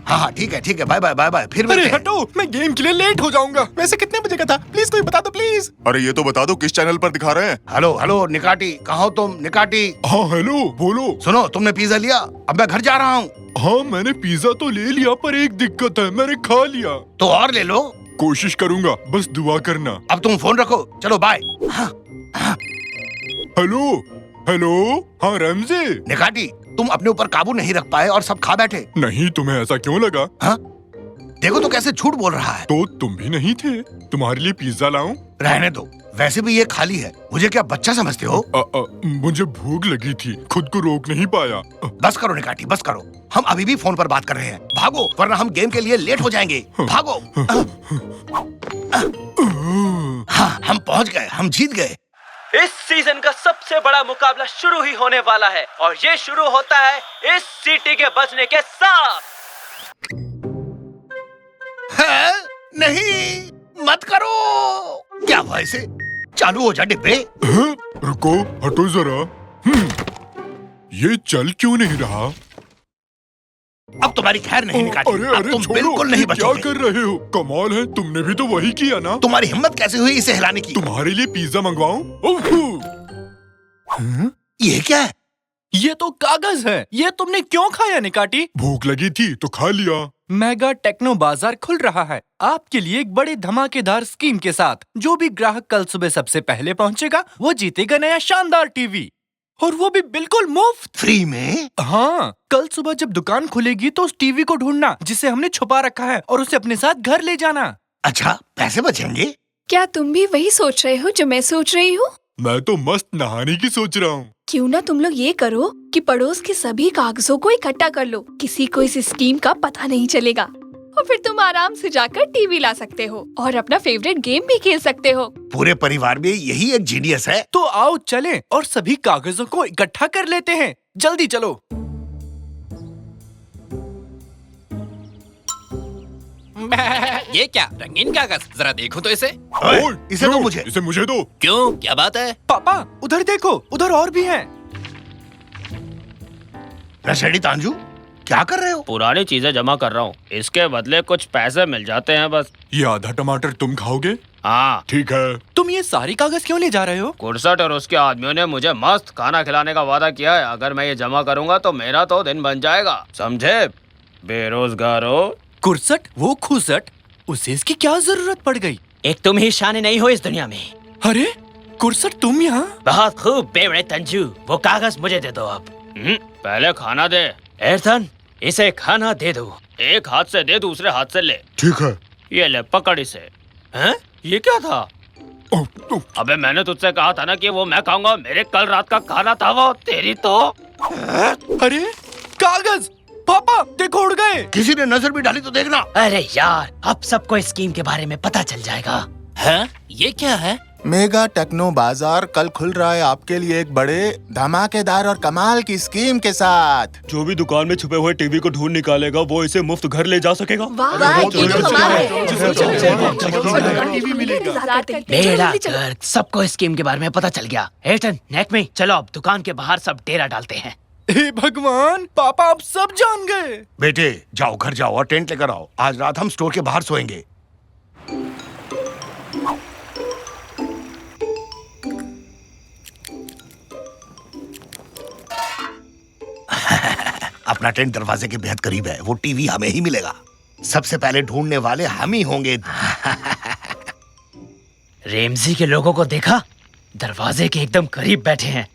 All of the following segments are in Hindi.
हाँ हाँ ठीक है बाय बाय बाय बाय, फिर अरे मिलते हैं। हटो, मैं गेम के लिए लेट हो जाऊंगा। वैसे कितने बजे का था? प्लीज कोई बता दो प्लीज। अरे ये तो बता दो किस चैनल पर दिखा रहे हैं। हेलो हेलो निकाटी, कहाँ हो तुम निकाटी? हाँ हेलो, बोलो। सुनो, तुमने पिज्जा लिया? अब मैं घर जा रहा हूँ। हाँ मैंने पिज्जा तो ले लिया, पर एक दिक्कत है, मैंने खा लिया। तो और ले लो। कोशिश करूंगा, बस दुआ करना। अब तुम फोन रखो, चलो बाय। हेलो हेलो, हाँ रमजे। निकाटी, तुम अपने ऊपर काबू नहीं रख पाए और सब खा बैठे। नहीं, तुम्हें ऐसा क्यों लगा? हाँ? देखो तो कैसे झूठ बोल रहा है। तो तुम भी नहीं थे? तुम्हारे लिए पिज्जा लाऊं? रहने दो, वैसे भी ये खाली है। मुझे क्या बच्चा समझते हो? मुझे भूख लगी थी, खुद को रोक नहीं पाया। बस करो निकाटी, बस करो। हम अभी भी फोन पर बात कर रहे हैं। भागो, वरना हम गेम के लिए लेट हो जाएंगे। भागो। हाँ, हम पहुंच गए, हम जीत गए। इस सीजन का सबसे बड़ा मुकाबला शुरू ही होने वाला है और ये शुरू होता है इस सीटी के बजने के साथ। है? नहीं, मत करो। क्या हुआ इसे? चालू हो जा डिब्बे। रुको, हटो जरा। ये चल क्यों नहीं रहा? अब तुम्हारी खैर नहीं निकाटी। अरे अब अरे तुम छोड़ो, बिल्कुल नहीं क्या बचोगे। कर रहे हो? कमाल है, तुमने भी तो वही किया ना। तुम्हारी हिम्मत कैसे हुई इसे हिलाने की? तुम्हारे लिए पिज्जा मंगवाऊं? ये क्या है? ये तो कागज है। ये तुमने क्यों खाया निकाटी? भूख लगी थी तो खा लिया। मेगा टेक्नो बाजार खुल रहा है आपके लिए एक बड़े धमाकेदार स्कीम के साथ। जो भी ग्राहक कल सुबह सबसे पहले पहुंचेगा वो जीतेगा नया शानदार टीवी, और वो भी बिल्कुल मुफ्त। फ्री में? हाँ, कल सुबह जब दुकान खुलेगी तो उस टीवी को ढूंढना जिसे हमने छुपा रखा है और उसे अपने साथ घर ले जाना। अच्छा, पैसे बचेंगे? क्या तुम भी वही सोच रहे हो जो मैं सोच रही हूँ? मैं तो मस्त नहाने की सोच रहा हूँ। क्यों ना तुम लोग ये करो कि पड़ोस के सभी कागजों को इकट्ठा कर लो। किसी को इस स्कीम का पता नहीं चलेगा और फिर तुम आराम से जाकर टीवी ला सकते हो और अपना फेवरेट गेम भी खेल सकते हो। पूरे परिवार में यही एक जीनियस है। तो आओ चलें और सभी कागजों को इकट्ठा कर लेते हैं। जल्दी चलो। ये क्या रंगीन कागज? जरा देखो तो इसे। ओए, इसे दो मुझे। इसे मुझे दो। क्यों, क्या बात है? पापा उधर देखो, उधर और भी हैं। रशेडी तांजू, क्या कर रहे हो? पुरानी चीजें जमा कर रहा हूँ, इसके बदले कुछ पैसे मिल जाते हैं बस। ये आधा टमाटर तुम खाओगे? हाँ। ठीक है। तुम ये सारी कागज क्यों ले जा रहे हो? कुर्सट और उसके आदमियों ने मुझे मस्त खाना खिलाने का वादा किया है। अगर मैं ये जमा करूंगा तो मेरा तो दिन बन जाएगा, समझे बेरोजगारों। कुर्सट, वो खुसट, उसे इसकी क्या जरूरत पड़ गई? एक तुम ही शान नहीं हो इस दुनिया में। अरे कुर्सट, तुम यहाँ? बहुत खूब बेवड़े तंजू, वो कागज मुझे दे दो अब। पहले खाना दे। एर्थन, इसे खाना दे दो। एक हाथ से दे, दूसरे हाथ से ले। ठीक है। ये ले, पकड़ इसे। हैं? ये क्या था? अबे मैंने तुझसे कहा था ना कि वो मैं खाऊंगा। मेरे कल रात का खाना था वो। तेरी तो। अरे कागज! पापा देखो, उड़ गए। किसी ने नजर भी डाली तो देखना। अरे यार, अब सबको इस स्कीम के बारे में पता चल जाएगा। हैं? ये क्या है? मेगा टेक्नो बाजार कल खुल रहा है आपके लिए एक बड़े धमाकेदार और कमाल की स्कीम के साथ। जो भी दुकान में छुपे हुए टीवी को ढूंढ निकालेगा वो इसे मुफ्त घर ले जा सकेगा। वाह, ये तो कमाल है। टीवी मिलेगा। बेड़ा गर्क, सबको इस स्कीम के बारे में पता चल गया। एटन, नेकमी, चलो अब दुकान के बाहर सब डेरा डालते हैं। हे भगवान, पापा अब सब जान गए। बेटे जाओ, घर जाओ और टेंट लेकर आओ। आज रात हम स्टोर के बाहर सोएंगे। अपना टेंट दरवाजे के बेहद करीब है। वो टीवी हमें ही मिलेगा। सबसे पहले ढूंढने वाले हम ही होंगे। रेमजी के लोगों को देखा? दरवाजे के एकदम करीब बैठे हैं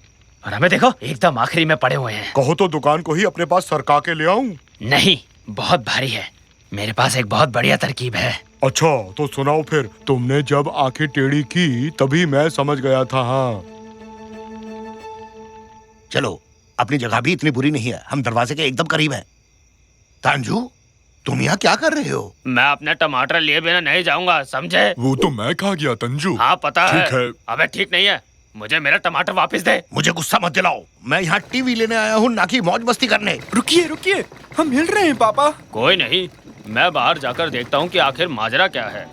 और हमें देखो एकदम आखिरी में पड़े हुए हैं। कहो तो दुकान को ही अपने पास सरका के ले आऊं? नहीं, बहुत भारी है। मेरे पास एक बहुत बढ़िया तरकीब है। अच्छा तो सुनाओ फिर। तुमने जब आंखें टेढ़ी की तभी मैं समझ गया था। हाँ चलो, अपनी जगह भी इतनी बुरी नहीं है। हम दरवाजे के एकदम करीब हैं। तांजू, तुम यहाँ क्या कर रहे हो? मैं अपने टमाटर लिए बिना नहीं जाऊंगा, समझे? वो तो मैं खा गया तंजू। हाँ पता है। ठीक है। अबे ठीक नहीं है, मुझे मेरा टमाटर वापस दे। मुझे गुस्सा मत दिलाओ। मैं यहाँ टीवी लेने आया हूँ, ना कि मौज मस्ती करने। रुकिए रुकिए, हम हिल रहे हैं पापा। कोई नहीं, मैं बाहर जाकर देखता हूँ कि आखिर माजरा क्या है।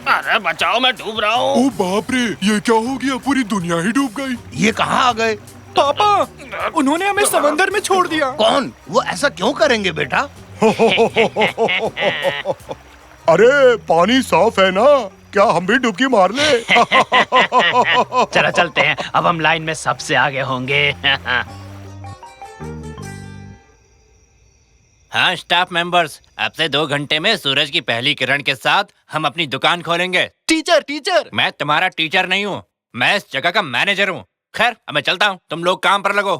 अरे बचाओ, मैं डूब रहा हूँ। ओ बाप रे, ये क्या हो गया? पूरी दुनिया ही डूब गई। ये कहाँ आ गए? पापा, उन्होंने हमें समंदर में छोड़ दिया। कौन? वो ऐसा क्यों करेंगे बेटा? अरे पानी साफ है ना, क्या हम भी डुबकी मार ले? चलो चलते हैं, अब हम लाइन में सबसे आगे होंगे। हाँ स्टाफ मेंबर्स, अब से 2 घंटे में सूरज की पहली किरण के साथ हम अपनी दुकान खोलेंगे। टीचर, मैं तुम्हारा टीचर नहीं हूँ, मैं इस जगह का मैनेजर हूँ। खैर अब मैं चलता हूँ, तुम लोग काम पर लगो।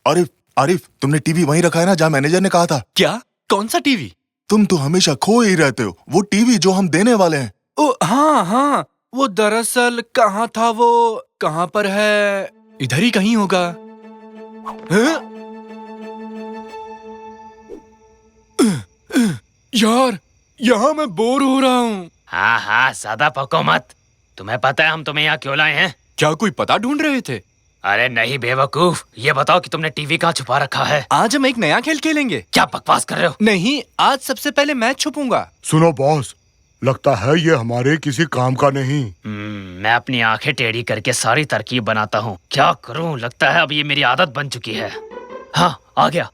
आरिफ, आरिफ, तुमने टीवी वहीं रखा है ना जहाँ मैनेजर ने कहा था? क्या? कौन सा टीवी? तुम तो हमेशा खो ही रहते हो। वो टीवी जो हम देने वाले हैं। ओ हाँ, वो दरअसल कहाँ था, वो कहाँ पर है? इधर ही कहीं होगा। हाँ? यार, यहाँ मैं बोर हो रहा हूँ। हाँ हाँ, ज्यादा पको मत। तुम्हें पता है हम तुम्हें यहाँ क्यों लाए हैं? क्या कोई पता ढूंढ रहे थे? अरे नहीं बेवकूफ, ये बताओ कि तुमने टीवी कहाँ छुपा रखा है? आज हम एक नया खेल खेलेंगे। क्या बकवास कर रहे हो? नहीं, आज सबसे पहले मैं छुपूंगा। सुनो बॉस, लगता है ये हमारे किसी काम का नहीं। मैं अपनी आंखें टेढ़ी करके सारी तरकीब बनाता हूँ। क्या करूँ, लगता है अब ये मेरी आदत बन चुकी है। हाँ, आ गया।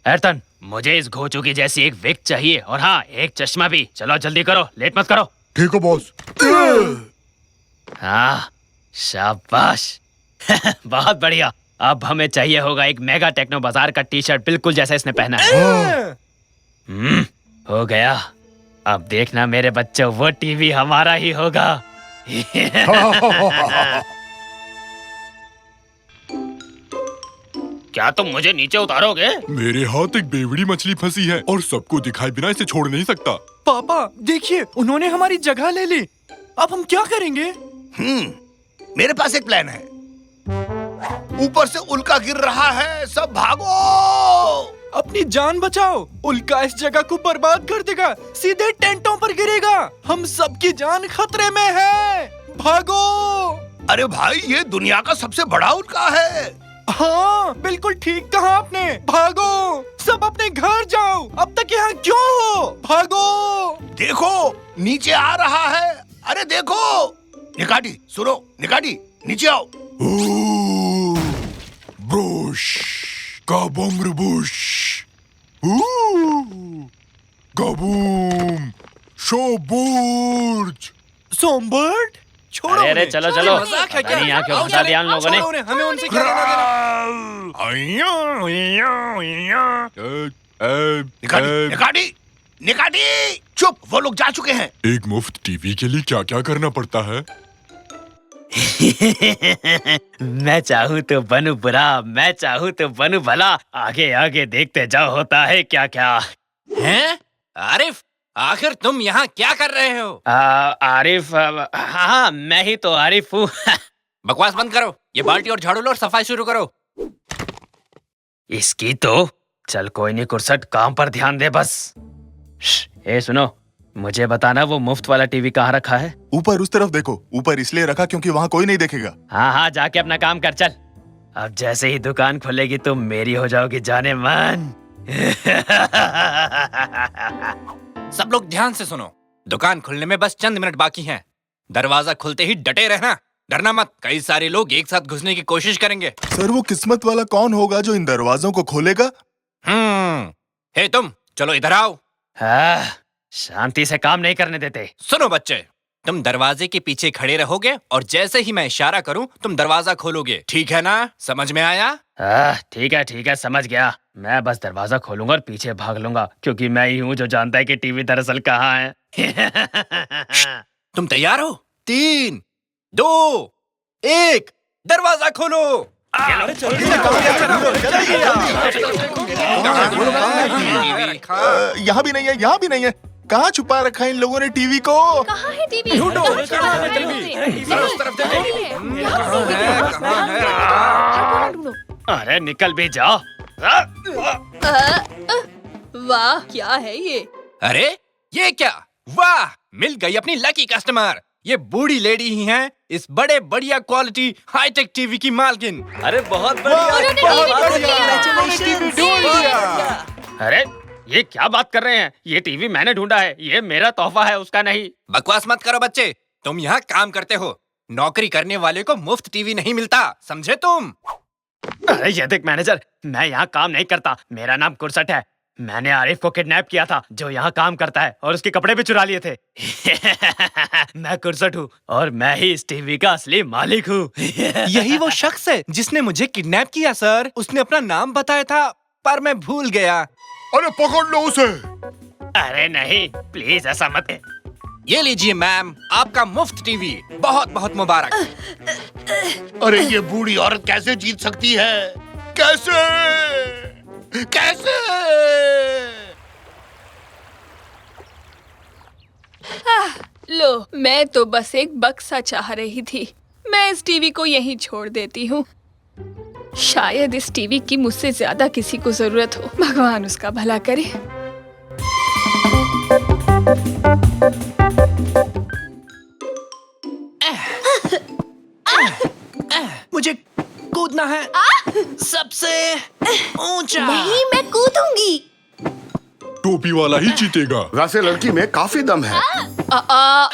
एर्थन, मुझे इस घोचू की जैसी एक विग चाहिए, और हाँ, एक चश्मा भी। चलो जल्दी करो, लेट मत करो। ठीक है बॉस। हाँ, शाबाश। बहुत बढ़िया। अब हमें चाहिए होगा एक मेगा टेक्नो बाजार का टी शर्ट, बिल्कुल जैसा इसने पहना है। हो गया। अब देखना मेरे बच्चों, वो टीवी हमारा ही होगा। क्या तुम मुझे नीचे उतारोगे? मेरे हाथ एक बेवड़ी मछली फंसी है और सबको दिखाए बिना इसे छोड़ नहीं सकता। पापा देखिए, उन्होंने हमारी जगह ले ली। अब हम क्या करेंगे? मेरे पास एक प्लान है। ऊपर से उल्का गिर रहा है, सब भागो। अपनी जान बचाओ, उल्का इस जगह को बर्बाद कर देगा, सीधे टेंटों पर गिरेगा। हम सबकी जान खतरे में है, भागो। अरे भाई, ये दुनिया का सबसे बड़ा उल्का है। हाँ, बिल्कुल ठीक कहा आपने। भागो, सब अपने घर जाओ। अब तक यहाँ क्यों हो? भागो। देखो, नीचे आ रहा है। अरे देखो। निकाटी, सुनो, निकाटी, नीचे आओ। ब्रूश, काबूम रुबूश, काबूम, शोबूर्ज। सोमबर्ड, छोड़ो अरे उन्हें। चलो चलो, मजाक है पता क्या? नहीं यहाँ क्यों आओ फंसा चले, दिया उन लोगों ने। छोड़ो उन्हें, हमें उनसे क्या लेना देना। निकाटी, निकाटी, निकाटी, चुप। वो लोग जा चुके हैं। एक मुफ्त टीवी के लिए क्या क्या करना पड़ता है? मैं चाहूँ तो बनूं बुरा, मैं चाहूँ तो बनूं भला। आगे आगे देखते जाओ, होता है क्या क्या। हैं? आरिफ, आखिर तुम यहाँ क्या कर रहे हो? आरिफ, हाँ मैं ही तो आरिफ हूँ। बकवास बंद करो, ये बाल्टी और झाड़ू लो और सफाई शुरू करो। इसकी तो चल कोई नहीं कुर्सट, काम पर ध्यान दे बस। ए सुनो, मुझे बताना वो मुफ्त वाला टीवी कहाँ रखा है? ऊपर उस तरफ देखो। ऊपर इसलिए रखा क्योंकि वहाँ कोई नहीं देखेगा। हाँ हाँ, जाके अपना काम कर चल। अब जैसे ही दुकान खुलेगी तुम मेरी हो जाओगी जाने मन। सब लोग ध्यान से सुनो, दुकान खुलने में बस चंद मिनट बाकी हैं। दरवाजा खुलते ही डटे रहना, डरना मत। कई सारे लोग एक साथ घुसने की कोशिश करेंगे। सर, वो किस्मत वाला कौन होगा जो इन दरवाजों को खोलेगा? हे तुम, चलो इधर आओ। हाँ, शांति से काम नहीं करने देते। सुनो बच्चे, तुम दरवाजे के पीछे खड़े रहोगे और जैसे ही मैं इशारा करूं तुम दरवाजा खोलोगे, ठीक है ना? समझ में आया? ठीक है, समझ गया। मैं बस दरवाजा खोलूंगा और पीछे भाग लूंगा, क्योंकि मैं ही हूँ जो जानता है कि टीवी दरअसल कहाँ है। तुम तैयार हो? 3, 2, 1, दरवाजा खोलो। यहाँ भी नहीं है, यहाँ भी नहीं है। कहाँ छुपा रखा है इन लोगों ने टीवी को? कहाँ है टीवी? ढूंढो। कहाँ छुपा है टीवी? उस तरफ देखो। कहाँ है? ढूंढो। अरे निकल भी जाओ। वाह, क्या है ये? अरे ये क्या? वाह, मिल गई अपनी लकी कस्टमर। ये बूढ़ी लेडी ही हैं इस बड़े बढ़िया क्वालिटी हाईटेक टीवी की मालकिन। अरे बहुत अरे ये क्या बात कर रहे हैं? ये टीवी मैंने ढूंढा है, ये मेरा तोहफा है, उसका नहीं। बकवास मत करो बच्चे, तुम यहाँ काम करते हो। नौकरी करने वाले को मुफ्त टीवी नहीं मिलता, समझे तुम? अरे ये देख मैनेजर, मैं यहाँ काम नहीं करता, मेरा नाम कुरसट है। मैंने आरिफ को किडनैप किया था जो यहाँ काम करता है, और उसके कपड़े भी चुरा लिए थे। मैं कुरसट हूँ और मैं ही इस टीवी का असली मालिक हूँ। यही वो शख्स है जिसने मुझे किडनैप किया सर। उसने अपना नाम बताया था पर मैं भूल गया। अरे पकड़ लो उसे। अरे नहीं, प्लीज ऐसा मत। ये लीजिए मैम, आपका मुफ्त टीवी। बहुत बहुत मुबारक। अरे ये बूढ़ी औरत कैसे जीत सकती है? कैसे? कैसे? लो, मैं तो बस एक बक्सा चाह रही थी। मैं इस टीवी को यहीं छोड़ देती हूँ। शायद इस टीवी की मुझसे ज्यादा किसी को जरूरत हो। भगवान उसका भला करे। मुझे कूदना है सबसे ऊंचा। नहीं, मैं कूदूंगी। टोपी वाला ही जीतेगा। वैसे लड़की में काफी दम है।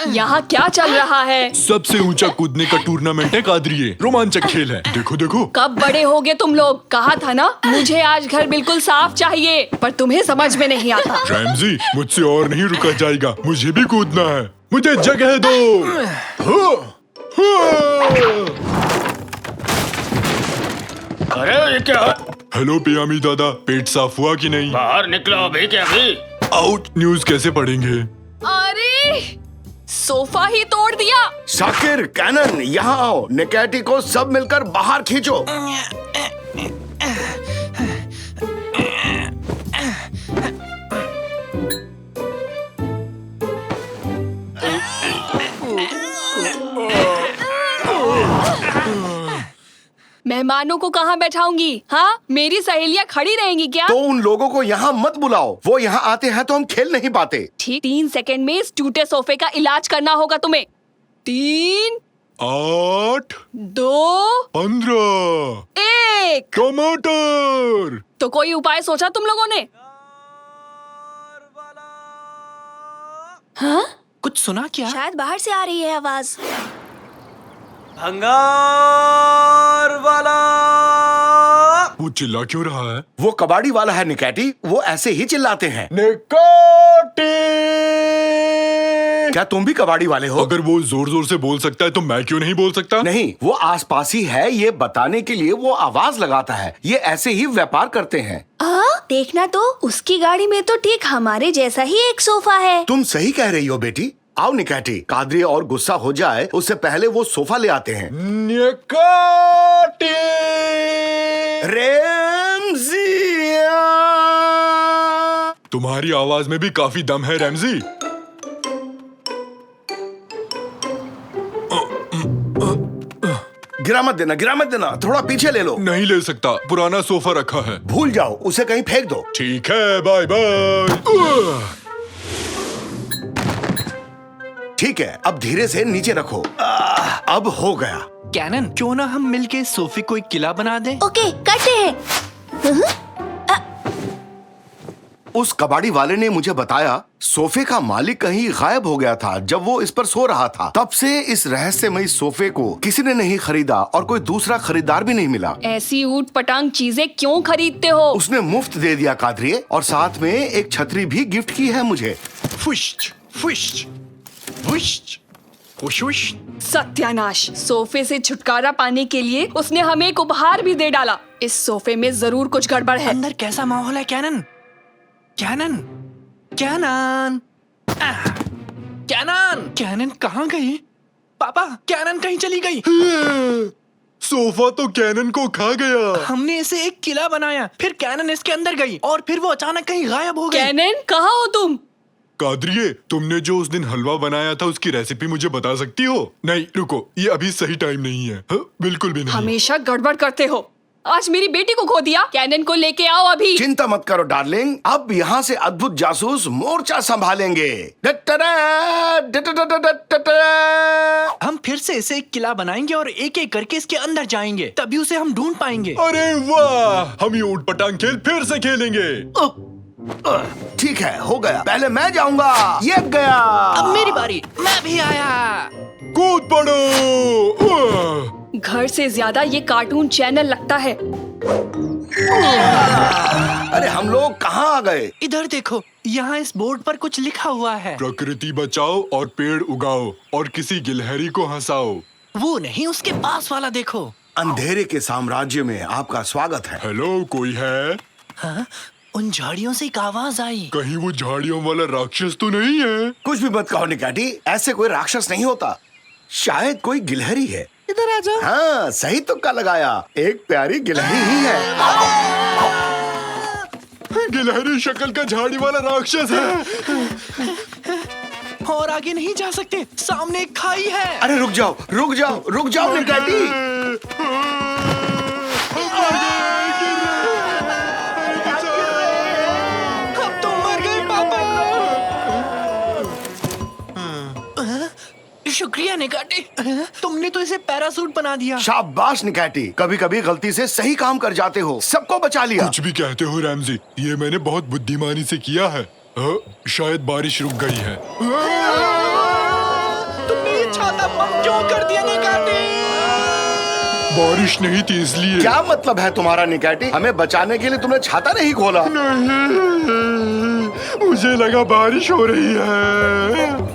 यहाँ क्या चल रहा है? सबसे ऊंचा कूदने का टूर्नामेंट है कादरिए। रोमांचक खेल है, देखो देखो। कब बड़े होगे तुम लोग? कहा था ना मुझे आज घर बिल्कुल साफ चाहिए, पर तुम्हें समझ में नहीं आता। रैमजी, मुझसे और नहीं रुका जाएगा, मुझे भी कूदना है। मुझे जगह दो। अरे ये क्या? हेलो पियामी दादा, पेट साफ हुआ कि नहीं? बाहर निकलो अभी के अभी। आउट। न्यूज़ कैसे पढ़ेंगे? अरे सोफा ही तोड़ दिया। शाकिर, कैनन, यहाँ आओ। निकैटी को सब मिलकर बाहर खींचो। मेहमानों को कहाँ बैठाऊंगी? हाँ, मेरी सहेलियाँ खड़ी रहेंगी क्या? तो उन लोगों को यहाँ मत बुलाओ। वो यहाँ आते हैं तो हम खेल नहीं पाते। ठीक 3 सेकंड में इस टूटे सोफे का इलाज करना होगा तुम्हें। 3, 8, 2, 15। 1। टमाटर। तो कोई उपाय सोचा तुम लोगों ने? हाँ? कुछ सुना क्या? शायद बाहर से आ रही है आवाज। भंगार वाला। वो चिल्ला क्यों रहा है? वो कबाड़ी वाला है निकैटी, वो ऐसे ही चिल्लाते हैं। निकाटी। क्या तुम भी कबाड़ी वाले हो? अगर वो जोर जोर से बोल सकता है तो मैं क्यों नहीं बोल सकता? नहीं, वो आसपास ही है, ये बताने के लिए वो आवाज लगाता है। ये ऐसे ही व्यापार करते हैं। देखना तो, उसकी गाड़ी में तो ठीक हमारे जैसा ही एक सोफा है। तुम सही कह रही हो बेटी। आओ निकैटी, कादरी और गुस्सा हो जाए उससे पहले वो सोफा ले आते हैं। निकाटी। रेमजिया। तुम्हारी आवाज में भी काफी दम है रैमजी। गिरा मत देना, थोड़ा पीछे ले लो। नहीं ले सकता, पुराना सोफा रखा है। भूल जाओ, उसे कहीं फेंक दो। ठीक है, बाय बाय। ठीक है, अब धीरे से नीचे रखो। अब हो गया। कैनन, क्यों ना हम मिलके सोफे को एक किला बना दें? ओके, करते हैं। उस कबाड़ी वाले ने मुझे बताया सोफे का मालिक कहीं गायब हो गया था जब वो इस पर सो रहा था। तब से इस रहस्यमयी सोफे को किसी ने नहीं खरीदा और कोई दूसरा खरीदार भी नहीं मिला। ऐसी ऊट पटांग चीजें क्यों खरीदते हो? उसने मुफ्त दे दिया कादरिए, और साथ में एक छतरी भी गिफ्ट की है मुझे। फुश्च, फुश्च, फुश्च, फुश्च। सत्यानाश! सोफे से छुटकारा पाने के लिए उसने हमें एक उपहार भी दे डाला। इस सोफे में जरूर कुछ गड़बड़ है। अंदर कैसा माहौल है Canon? Canon, Canon, Canon, Canon कहाँ गई? पापा, कैनन कहीं चली गई। सोफा तो कैनन को खा गया। हमने इसे एक किला बनाया, फिर कैनन इसके अंदर गई और फिर वो अचानक कहीं गायब हो गई। कैनन, कहाँ हो तुम? कादरिए, तुमने जो उस दिन हलवा बनाया था उसकी रेसिपी मुझे बता सकती हो? नहीं रुको, ये अभी सही टाइम नहीं है। बिल्कुल भी नहीं। हमेशा गड़बड़ करते हो। आज मेरी बेटी को खो दिया। कैनन को लेके आओ अभी। चिंता मत करो डार्लिंग, अब यहाँ से अद्भुत जासूस मोर्चा संभालेंगे। हम फिर से इसे एक किला बनाएंगे और एक एक करके इसके अंदर जाएंगे, तभी उसे हम ढूंढ पाएंगे। अरे वाह, हम ये ऊट पटांग खेल फिर से खेलेंगे। ठीक है, हो गया। पहले मैं जाऊंगा। ये गया। अब मेरी बारी, मैं भी आया। कूद पड़ो। घर से ज्यादा ये कार्टून चैनल लगता है। अरे हम लोग कहाँ आ गए? इधर देखो, यहाँ इस बोर्ड पर कुछ लिखा हुआ है। प्रकृति बचाओ और पेड़ उगाओ और किसी गिलहरी को हंसाओ। वो नहीं, उसके पास वाला देखो। अंधेरे के साम्राज्य में आपका स्वागत है। हेलो, कोई है? हाँ? उन झाड़ियों से एक आवाज आई। कहीं वो झाड़ियों वाला राक्षस तो नहीं है? कुछ भी मत कहो निकाटी, ऐसे कोई राक्षस नहीं होता। शायद कोई गिलहरी है। इधर आ जाओ। हाँ, सही तुक्का लगाया, एक प्यारी गिलहरी ही है। गिलहरी शक्ल का झाड़ी वाला राक्षस है। और आगे नहीं जा सकते, सामने एक खाई है। अरे रुक जाओ, रुक जाओ, रुक जाओ निकाटी। अब तो मर गए पापा। शुक्रिया निकाटी, तुमने तो इसे पैरासूट बना दिया। शाबाश निकाटी, कभी कभी गलती से सही काम कर जाते हो, सबको बचा लिया। कुछ भी कहते हो रैमजी, ये मैंने बहुत बुद्धिमानी से किया है। शायद बारिश रुक गई है। तुमने ये छाता बंद क्यों कर दिया निकाटी? बारिश नहीं थी इसलिए। क्या मतलब है तुम्हारा निकाटी? हमें बचाने के लिए तुमने छाता नहीं खोला? नहीं, मुझे लगा बारिश हो रही है।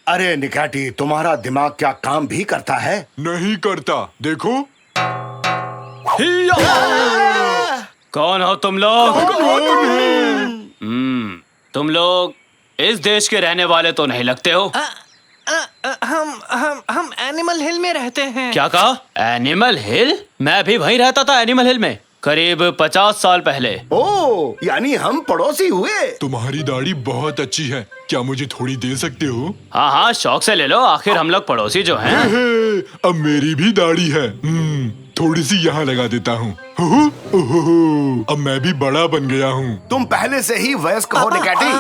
अरे निकाटी, तुम्हारा दिमाग क्या काम भी करता है? नहीं करता, देखो। कौन हो तुम लोग? तुम लोग इस देश के रहने वाले तो नहीं लगते हो। हम एनिमल हिल में रहते हैं। क्या कहा? एनिमल हिल? मैं भी वहीं रहता था, एनिमल हिल में, करीब 50 साल पहले। ओ, यानी हम पड़ोसी हुए। तुम्हारी दाढ़ी बहुत अच्छी है, क्या मुझे थोड़ी दे सकते हो? हाँ हाँ, शौक से ले लो, आखिर हम लोग पड़ोसी जो हैं। अब मेरी भी दाढ़ी है। थोड़ी सी यहाँ लगा देता हूँ। अब मैं भी बड़ा बन गया हूँ। तुम पहले से ही वयस्क हो निकाटी।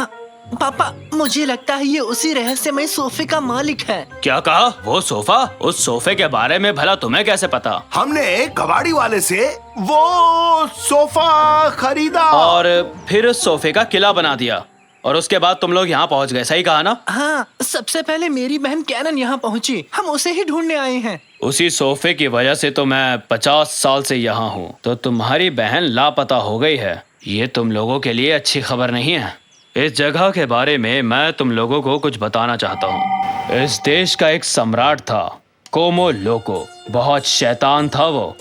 पापा, मुझे लगता है ये उसी रहस्यमय सोफे का मालिक है। क्या कहा? वो सोफा? उस सोफे के बारे में भला तुम्हें कैसे पता? हमने कबाड़ी वाले से वो सोफा खरीदा और फिर उस सोफे का किला बना दिया, और उसके बाद तुम लोग यहाँ पहुँच गए, सही कहा ना? हाँ, सबसे पहले मेरी बहन कैनन यहाँ पहुँची, हम उसे ही ढूंढने आए हैं। उसी सोफे की वजह से तो मैं 50 साल से यहाँ हूँ। तो तुम्हारी बहन लापता हो गई है, ये तुम लोगों के लिए अच्छी खबर नहीं है। इस जगह के बारे में मैं तुम लोगों को कुछ बताना चाहता हूँ। इस देश का एक सम्राट था, कोमो लोको। बहुत शैतान था वो,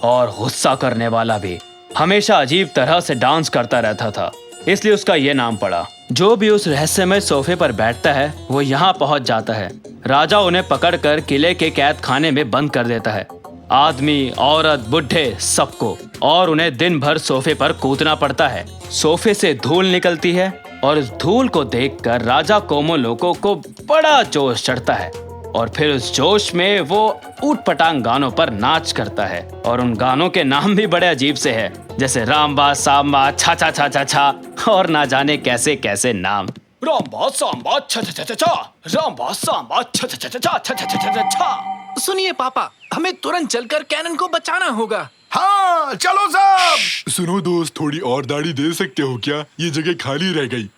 और गुस्सा करने वाला भी। हमेशा अजीब तरह से डांस करता रहता था, इसलिए उसका ये नाम पड़ा। जो भी उस रहस्यमय सोफे पर बैठता है वो यहाँ पहुँच जाता है। राजा उन्हें पकड़कर किले के कैद खाने में बंद कर देता है, आदमी, औरत, बुढ़े, सबको, और उन्हें दिन भर सोफे पर कूदना पड़ता है। सोफे से धूल निकलती है, और उस धूल को देखकर राजा कोमो लोको को बड़ा जोश चढ़ता है, और फिर उस जोश में वो ऊट-पटांग गानों पर नाच करता है। और उन गानों के नाम भी बड़े अजीब से हैं, जैसे रामबा, सांबा, छा छा छा छा छा, और ना जाने कैसे कैसे नाम। रामबा सांबा छा छा छा छा, रामबा सांबा छा छा छा छा छा छा छा छा। सुनिए पापा, हमें तुरंत चलकर कैनन को बचाना होगा। हाँ, चलो सब। सुनो दोस्त, थोड़ी और दाढ़ी दे सकते हो क्या? ये जगह खाली रह गई।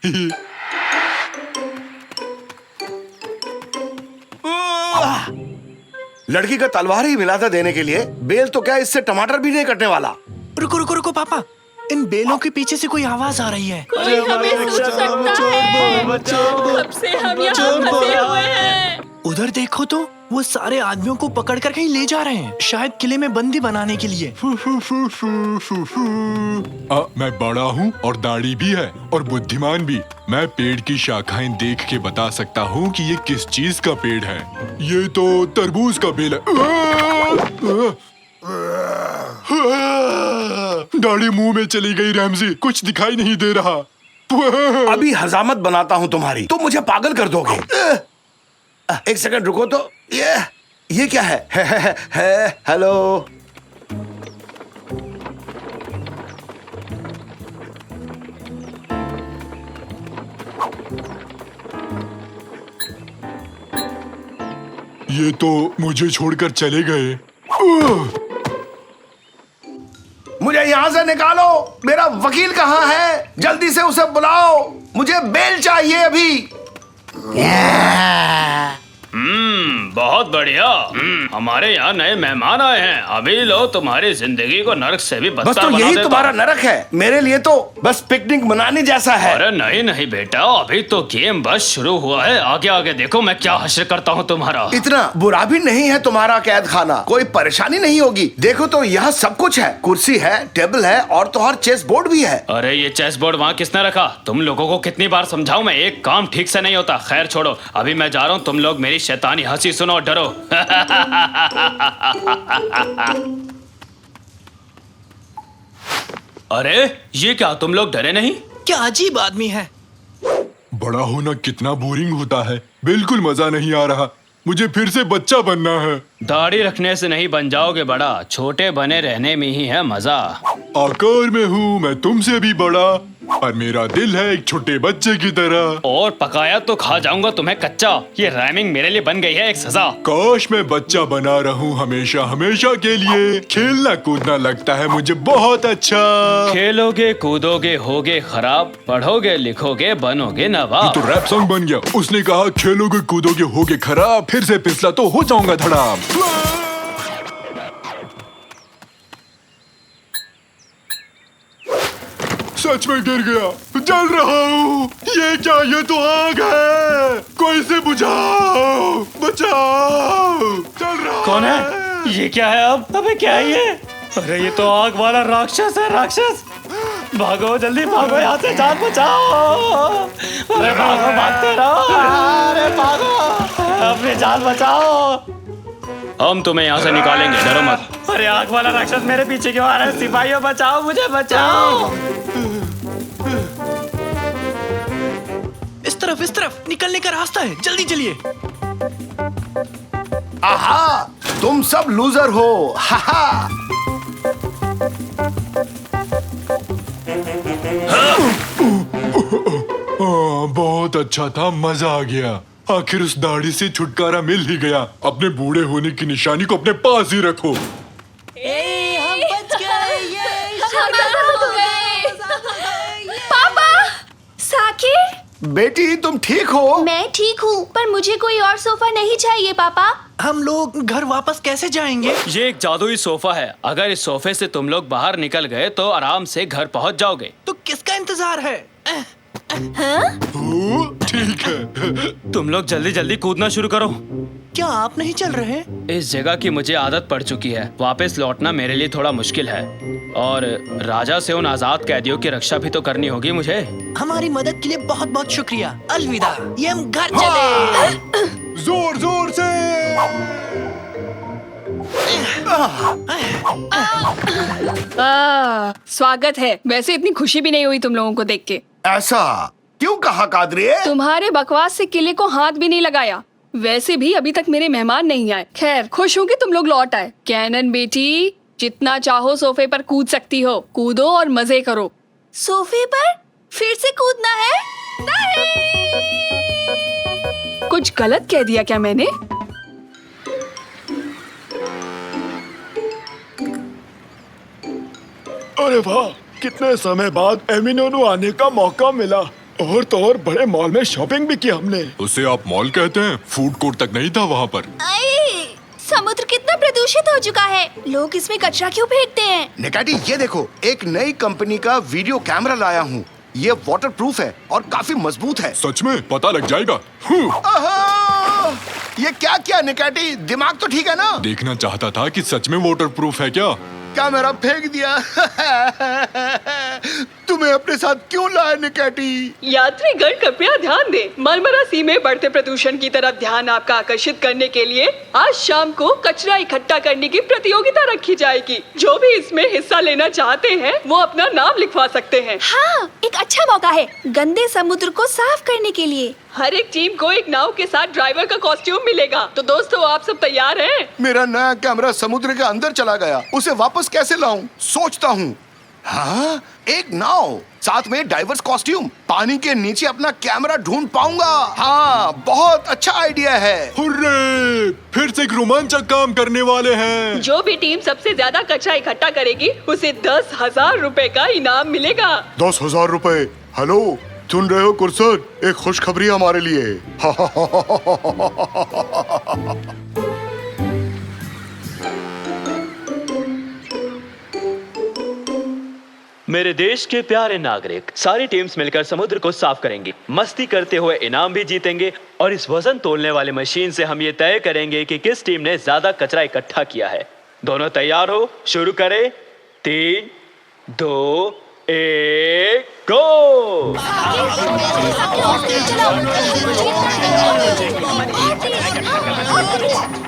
लड़की का तलवार ही मिला था देने के लिए, बेल तो क्या इससे टमाटर भी नहीं कटने वाला। रुको रुको रुको पापा, इन बेलों के पीछे से कोई आवाज आ रही है। कोई हमें सुन सकता है। कब से हम यहाँ फंसे हुए हैं। उधर देखो तो, वो सारे आदमियों को पकड़कर कहीं ले जा रहे हैं, शायद किले में बंदी बनाने के लिए। मैं बड़ा हूँ और दाढ़ी भी है और बुद्धिमान भी। मैं पेड़ की शाखाएं देख के बता सकता हूँ कि ये किस चीज का पेड़ है। ये तो तरबूज का बेल है। दाढ़ी मुंह में चली गई रैमजी, कुछ दिखाई नहीं दे रहा। अभी हजामत बनाता हूँ तुम्हारी, तुम मुझे पागल कर दोगे। एक सेकंड रुको तो, ये क्या है? हेलो। ये तो मुझे छोड़कर चले गए। मुझे यहाँ से निकालो। मेरा वकील कहाँ है? जल्दी से उसे बुलाओ। मुझे बेल चाहिए अभी। बहुत बढ़िया। हमारे यहाँ नए मेहमान आए हैं। अभी लो तुम्हारी जिंदगी को नरक से भी बस बदतर तो बना यही देता तुम्हारा हूँ। नरक है। मेरे लिए तो बस पिकनिक मनाने जैसा है। अरे नहीं नहीं बेटा, अभी तो गेम बस शुरू हुआ है। आगे आगे देखो मैं क्या हश्र करता हूँ तुम्हारा। इतना बुरा भी नहीं है तुम्हारा कैद खाना। कोई परेशानी नहीं होगी। देखो तो यहाँ सब कुछ है। कुर्सी है, टेबल है और तो और चेस बोर्ड भी है। अरे ये चेस बोर्ड वहाँ किसने रखा? तुम लोगों को कितनी बार समझाऊं मैं, एक काम ठीक से नहीं होता। खैर छोड़ो, अभी मैं जा रहा हूँ। तुम लोग मेरी शैतानी हंसी सुनो और डरो। अरे ये क्या, तुम लोग डरे नहीं? क्या अजीब आदमी है। बड़ा होना कितना बोरिंग होता है। बिल्कुल मजा नहीं आ रहा। मुझे फिर से बच्चा बनना है। दाढ़ी रखने से नहीं बन जाओगे बड़ा, छोटे बने रहने में ही है मजा। आकार में हूँ मैं तुमसे भी बड़ा, पर मेरा दिल है एक छोटे बच्चे की तरह। और पकाया तो खा जाऊंगा तुम्हें कच्चा। ये राइमिंग मेरे लिए बन गई है एक सजा। काश मैं बच्चा बना रहूं हमेशा हमेशा के लिए। खेलना कूदना लगता है मुझे बहुत अच्छा। खेलोगे कूदोगे होगे खराब, पढ़ोगे लिखोगे बनोगे नवाब। तो रैप सॉन्ग बन गया। उसने कहा खेलोगे कूदोगे होगे खराब, फिर से फिसला तो हो जाऊंगा धड़ाम। सच में गिर गया, जल रहा हूँ। ये क्या, ये तो आग है। कोई से बुझाओ, बचाओ, जल रहा कौन है? ये क्या है अब? अबे क्या है ये? अरे ये तो आग वाला राक्षस है, राक्षस। भागो जल्दी भागो यहाँ से, जान बचाओ। अरे भागो, भागते रहो। अरे भागो, अपनी जान बचाओ। हम तुम्हें यहाँ से निकालेंगे, डरो मत। अरे आग वाला राक्षस मेरे पीछे क्यों आ रहा है? सिपाहियों बचाओ, मुझे बचाओ। इस तरफ निकलने का रास्ता है, जल्दी चलिए। आहा, तुम सब लूजर हो। हाहा। बहुत अच्छा था, मजा आ गया। आखिर उस दाढ़ी से छुटकारा मिल ही गया। अपने बूढ़े होने की निशानी को अपने पास ही रखो। हम बच गए। पापा, साकिर। बेटी तुम ठीक हो? मैं ठीक हूँ, पर मुझे कोई और सोफा नहीं चाहिए पापा। हम लोग घर वापस कैसे जाएंगे? ये एक जादुई सोफा है। अगर इस सोफे से तुम लोग बाहर निकल गए तो आराम से घर पहुंच जाओगे। तो किसका इंतजार है? ठीक है। तुम लोग जल्दी जल्दी कूदना शुरू करो। क्या आप नहीं चल रहे? इस जगह की मुझे आदत पड़ चुकी है। वापस लौटना मेरे लिए थोड़ा मुश्किल है, और राजा से उन आजाद कैदियों की रक्षा भी तो करनी होगी मुझे। हमारी मदद के लिए बहुत बहुत शुक्रिया। अलविदा। ये हम घर चले। जोर जोर से। स्वागत है। वैसे इतनी खुशी भी नहीं हुई तुम लोगों को देख के। ऐसा क्यों कहा कादरी? तुम्हारे बकवास से किले को हाथ भी नहीं लगाया। वैसे भी अभी तक मेरे मेहमान नहीं आए। खैर, खुश हूँ कि तुम लोग लौट आए। कैनन बेटी, जितना चाहो सोफे पर कूद सकती हो। कूदो और मजे करो। सोफे पर फिर से कूदना है? नहीं! कुछ गलत कह दिया क्या मैंने? अरे वाह, कितने समय बाद एमिनोनु आने का मौका मिला। और तो और बड़े मॉल में शॉपिंग भी की हमने। उसे आप मॉल कहते हैं? फूड कोर्ट तक नहीं था वहाँ पर। समुद्र कितना प्रदूषित हो चुका है। लोग इसमें कचरा क्यों फेंकते हैं? निकाटी, ये देखो, एक नई कंपनी का वीडियो कैमरा लाया हूँ। ये वाटरप्रूफ है और काफी मजबूत है। सच में? पता लग जाएगा। आहा! ये क्या किया निकाटी? दिमाग तो ठीक है ना? देखना चाहता था कि सच में वाटरप्रूफ है क्या। कैमरा फेंक दिया। तुम्हें अपने साथ क्यों लाया निकाटी? यात्रीगण कृपया ध्यान दें। मरमरा सी में बढ़ते प्रदूषण की तरफ ध्यान आपका आकर्षित करने के लिए आज शाम को कचरा इकट्ठा करने की प्रतियोगिता रखी जाएगी। जो भी इसमें हिस्सा लेना चाहते हैं वो अपना नाम लिखवा सकते हैं। हाँ, एक अच्छा मौका है गंदे समुद्र को साफ करने के लिए। हर एक टीम को एक नाव के साथ ड्राइवर का कॉस्ट्यूम मिलेगा। तो दोस्तों, आप सब तैयार हैं? मेरा नया कैमरा समुद्र के अंदर चला गया। उसे वापस कैसे लाऊं? सोचता हूँ। हाँ, एक नाव, साथ में डाइवर्स कॉस्ट्यूम। पानी के नीचे अपना कैमरा ढूंढ पाऊंगा। हाँ, बहुत अच्छा आइडिया है। हुर्रे! फिर से एक रोमांचक काम करने वाले हैं। जो भी टीम सबसे ज्यादा कचरा इकट्ठा करेगी उसे 10,000 रुपए का इनाम मिलेगा। 10,000 रुपए? हेलो, सुन रहे हो कुरसद, एक खुशखबरी हमारे लिए। मेरे देश के प्यारे नागरिक, सारी टीम्स मिलकर समुद्र को साफ करेंगी, मस्ती करते हुए इनाम भी जीतेंगे और इस वजन तोलने वाले मशीन से हम ये तय करेंगे कि किस टीम ने ज्यादा कचरा इकट्ठा किया है। दोनों तैयार हो? शुरू करें। 3, 2, 1 गो।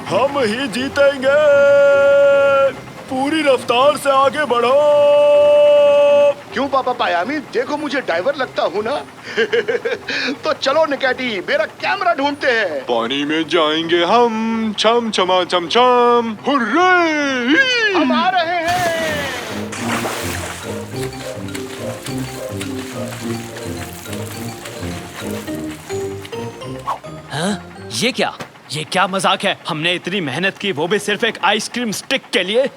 हम ही जीतेंगे। पूरी रफ्तार से आगे बढ़ो। क्यों पापा पायामी, देखो मुझे डाइवर लगता हूँ ना। तो चलो निकैटी, मेरा कैमरा ढूंढते हैं। पानी में जाएंगे हम, छम छमा छम छम, हुर्रे! हम आ रहे हैं। ये क्या? ये क्या मजाक है? हमने इतनी मेहनत की, वो भी सिर्फ एक आइसक्रीम स्टिक के लिए।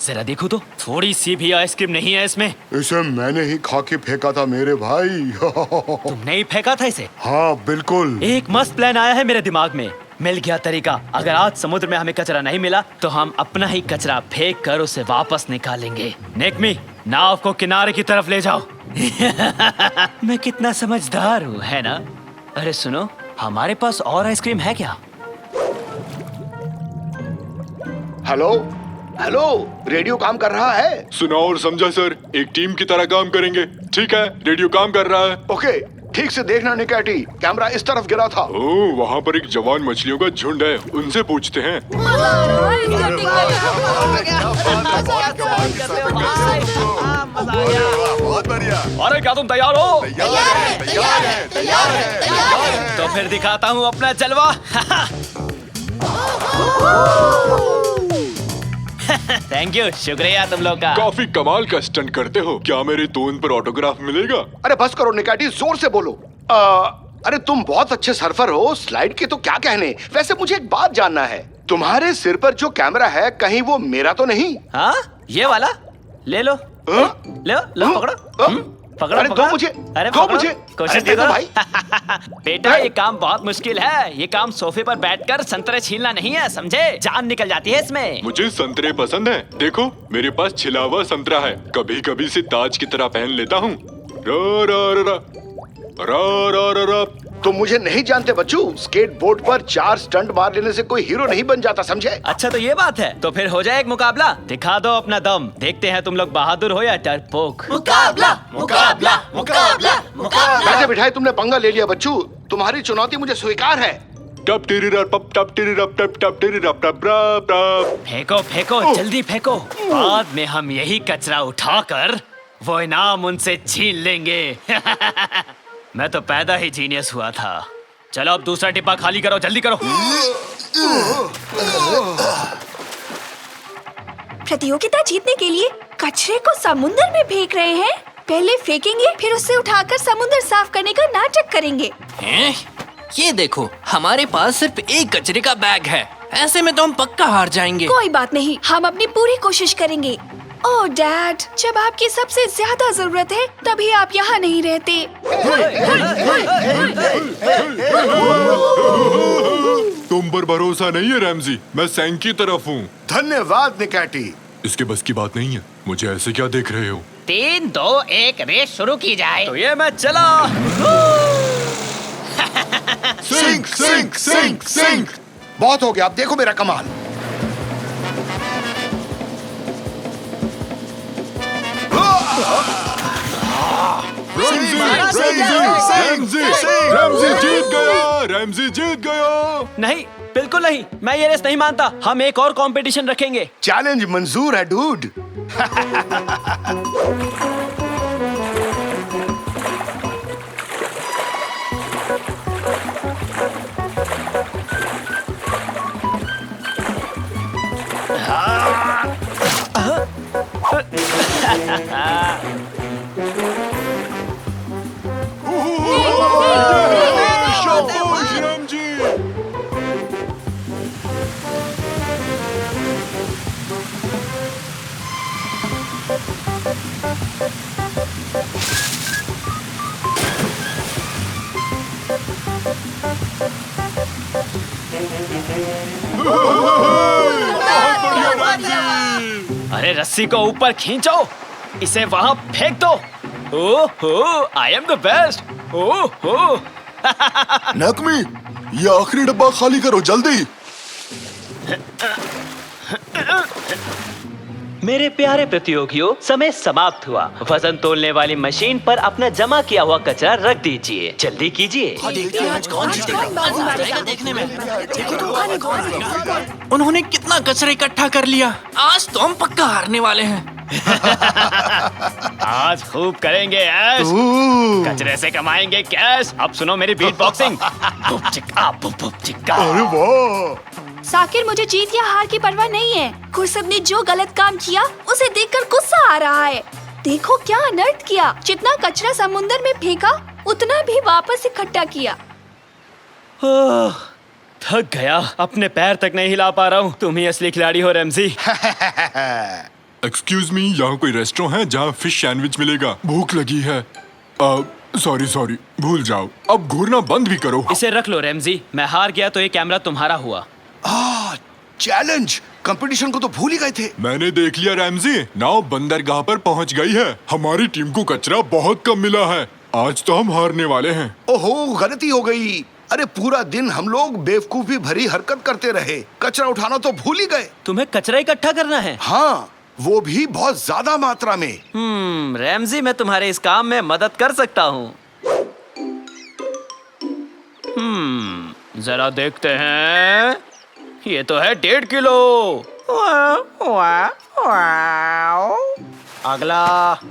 जरा देखो तो, थोड़ी सी भी आइसक्रीम नहीं है इसमें। इसे मैंने ही खा के फेंका था मेरे भाई। तुमने ही फेंका था इसे? हाँ बिल्कुल। एक मस्त प्लान आया है मेरे दिमाग में। मिल गया तरीका। अगर आज समुद्र में हमें कचरा नहीं मिला तो हम अपना ही कचरा फेंक कर उसे वापस निकालेंगे। नेकमी, नाव को किनारे की तरफ ले जाओ। मैं कितना समझदार हूँ, है ना? अरे सुनो, हमारे पास और आइसक्रीम है क्या? हेलो हेलो, रेडियो काम कर रहा है? सुना और समझा सर, एक टीम की तरह काम करेंगे। ठीक है, रेडियो काम कर रहा है। ओके, ठीक से देखना निकैटी, कैमरा इस तरफ गिरा था। ओह, वहाँ पर एक जवान मछलियों का झुंड है, उनसे पूछते हैं। बहुत बढ़िया। अरे क्या तुम तैयार हो? तैयार है। तो फिर दिखाता हूँ अपना जलवा। थैंक यू, शुक्रिया तुम लोग का। काफी कमाल का स्टंट करते हो। क्या मेरी टोन पर ऑटोग्राफ मिलेगा? अरे बस करो निकैटी, जोर से बोलो। अरे तुम बहुत अच्छे सर्फर हो, स्लाइड के तो क्या कहने। वैसे मुझे एक बात जानना है, तुम्हारे सिर पर जो कैमरा है, कहीं वो मेरा तो नहीं? हाँ, ये वाला ले लो। लो लो, पकड़ो। पकड़ो, अरे पकड़ो। दो मुझे, अरे दो पकड़ो। मुझे। कोशिश अरे दे दो करो। भाई। बेटा, ये काम बहुत मुश्किल है। ये काम सोफे पर बैठकर संतरे छीलना नहीं है, समझे? जान निकल जाती है इसमें। मुझे संतरे पसंद है। देखो, मेरे पास छिला हुआ संतरा है, कभी कभी इसे ताज की तरह पहन लेता हूँ। रा रा रा रा, रा रा रा रा। तुम मुझे नहीं जानते बच्चू, स्केटबोर्ड पर 4 स्टंट मार लेने से कोई हीरो नहीं बन जाता, समझे? अच्छा तो ये बात है। तो फिर हो जाए एक मुकाबला। दिखा दो अपना दम, देखते हैं तुम लोग बहादुर हो या डरपोक। मुकाबला मुकाबला मुकाबला मुकाबला। बैठे बिठाए तुमने पंगा ले लिया बच्चू, तुम्हारी चुनौती मुझे स्वीकार है। टप टिरी रप टप टप टिरी रप टप टप टिरी रप टप रप टप। फेंको फेंको, जल्दी फेंको। बाद में हम यही कचरा उठाकर वो इनाम उनसे छीन लेंगे। मैं तो पैदा ही जीनियस हुआ था। चलो अब दूसरा डिब्बा खाली करो, जल्दी करो। प्रतियोगिता जीतने के लिए कचरे को समुद्र में फेंक रहे हैं। पहले फेंकेंगे, फिर उसे उठाकर समुद्र साफ करने का नाटक करेंगे। हैं? ये देखो, हमारे पास सिर्फ एक कचरे का बैग है। ऐसे में तो हम पक्का हार जाएंगे। कोई बात नहीं, हम अपनी पूरी कोशिश करेंगे। ओह डैड, जब आपकी सबसे ज्यादा जरूरत है तभी आप यहाँ नहीं रहते। तुम पर भरोसा नहीं है रैमजी, मैं सैंक की तरफ हूँ। धन्यवाद निकैटी। इसके बस की बात नहीं है। मुझे ऐसे क्या देख रहे हो? 3, 2, 1 रेस शुरू की जाए। तो ये मैं चला। सिंक सिंक सिंक सिंक। बहुत हो गया, अब देखो मेरा कमाल। रैमजी जीत गया, रैमजी जीत गया। नहीं, बिल्कुल नहीं, मैं ये रेस नहीं मानता। हम एक और कंपटीशन रखेंगे। चैलेंज मंजूर है डूड। शाबाश रैमजी। अरे रस्सी को ऊपर खींचो, इसे वहां फेंक दो। ओहो, आई एम द बेस्ट। ओहो। नकमी, ये आखिरी डब्बा खाली करो जल्दी। मेरे प्यारे प्रतियोगियों, समय समाप्त हुआ। वजन तोलने वाली मशीन पर अपना जमा किया हुआ कचरा रख दीजिए। जल्दी कीजिए। उन्होंने कितना कचरा इकट्ठा कर लिया। आज तो हम पक्का हारने वाले हैं। आज खूब करेंगे ऐश। कचरे से कमाएंगे कैश। अब सुनो मेरी बीट बॉक्सिंग। बुप चिक्का, बुप बुप चिक्का। अरे वाह! साकिर, मुझे जीत या हार की परवाह नहीं है। खुर्सद ने जो गलत काम किया उसे देखकर गुस्सा आ रहा है। देखो क्या अनर्थ किया। जितना कचरा समुद्र में फेंका उतना भी वापस इकट्ठा किया। थक गया, अपने पैर तक नहीं हिला पा रहा हूँ। तुम ही असली खिलाड़ी हो रैमजी। एक्सक्यूज मी, यहाँ कोई रेस्टोरेंट है जहाँ फिश सैंडविच मिलेगा? भूख लगी है। सॉरी, भूल जाओ। अब घूरना बंद भी करो। इसे रख लो रैमजी। मैं हार गया तो ये कैमरा तुम्हारा हुआ। चैलेंज! कंपटीशन को तो भूल ही गए थे। मैंने देख लिया रैमजी, नाव बंदरगाह पर पहुँच गई है। हमारी टीम को कचरा बहुत कम मिला है। आज तो हम हारने वाले हैं। ओहो, गलती हो गई। अरे पूरा दिन हम लोग बेवकूफी भरी हरकत करते रहे। कचरा उठाना तो भूल ही गए। तुम्हें कचरा इकट्ठा करना है? हाँ, वो भी बहुत ज्यादा मात्रा में। रैमजी, मैं तुम्हारे इस काम में मदद कर सकता हूँ। जरा देखते हैं। ये तो है 1.5 किलो। अगला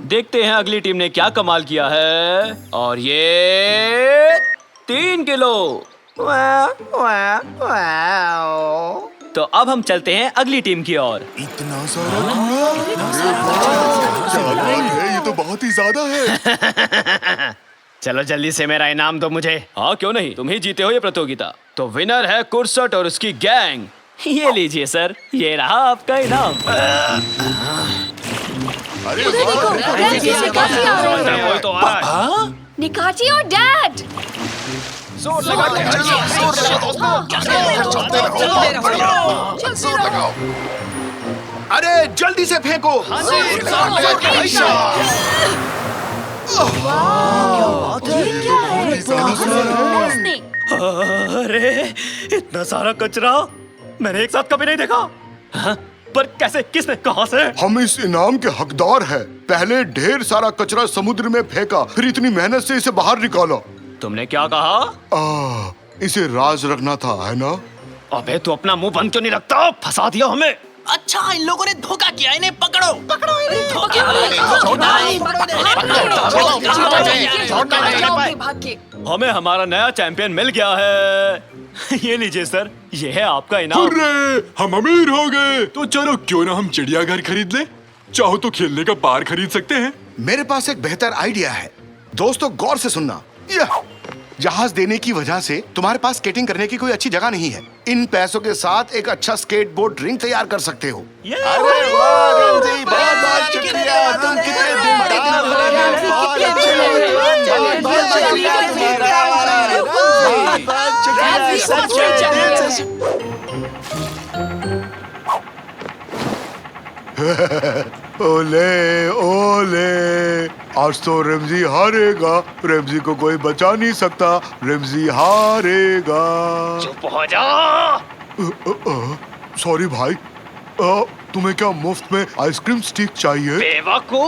देखते हैं अगली टीम ने क्या कमाल किया है। और ये 3 किलो। तो अब हम चलते हैं अगली टीम की ओर। इतना सारा क्या बात है, ये तो बहुत ही ज्यादा है। चलो जल्दी से मेरा इनाम दो मुझे। हाँ क्यों नहीं, तुम ही जीते हो ये प्रतियोगिता। तो विनर है कुर्सट और उसकी गैंग। ये लीजिए सर, ये रहा आपका इनाम। अरे उधर देखो, रैमजी से काफी आ रहे हैं। कोई तो आ रहा है। निकाची और डैड। अरे जल्दी से फेंको। अरे इतना सारा कचरा मैंने एक साथ कभी नहीं देखा। हाँ? पर कैसे, किसने, कहां से? हम इस इनाम के हकदार हैं। पहले ढेर सारा कचरा समुद्र में फेंका, फिर इतनी मेहनत से इसे बाहर निकाला। तुमने क्या कहा? इसे राज रखना था, है ना? अबे तू अपना मुंह बंद क्यों नहीं रखता? फंसा दिया हमें। अच्छा, इन लोगों ने धोखा किया। इन्हें पकड़ो। हमें हमारा नया चैंपियन मिल गया है। ये लीजिए सर, ये है आपका इनाम। हुर्रे, हम अमीर हो गए। तो चलो क्यों ना हम चिड़ियाघर खरीद ले। चाहो तो खेलने का पार्क खरीद सकते हैं। मेरे पास एक बेहतर आइडिया है। दोस्तों गौर से सुनना। जहाज देने की वजह से तुम्हारे पास स्केटिंग करने की कोई अच्छी जगह नहीं है। इन पैसों के साथ एक अच्छा स्केटबोर्ड रिंग तैयार कर सकते हो। अरे वाह रमजी, बहुत बहुत शुक्रिया। तुम कितने दिलदार हो। बहुत अच्छे हो। बहुत बहुत शुक्रिया। बहुत शुक्रिया। ओले ओले, आज तो रमजी हारेगा। रमजी को कोई बचा नहीं सकता। रमजी हारेगा। चुप हो जा। सॉरी भाई। तुम्हें क्या मुफ्त में आइसक्रीम स्टिक चाहिए? बेवकूफ।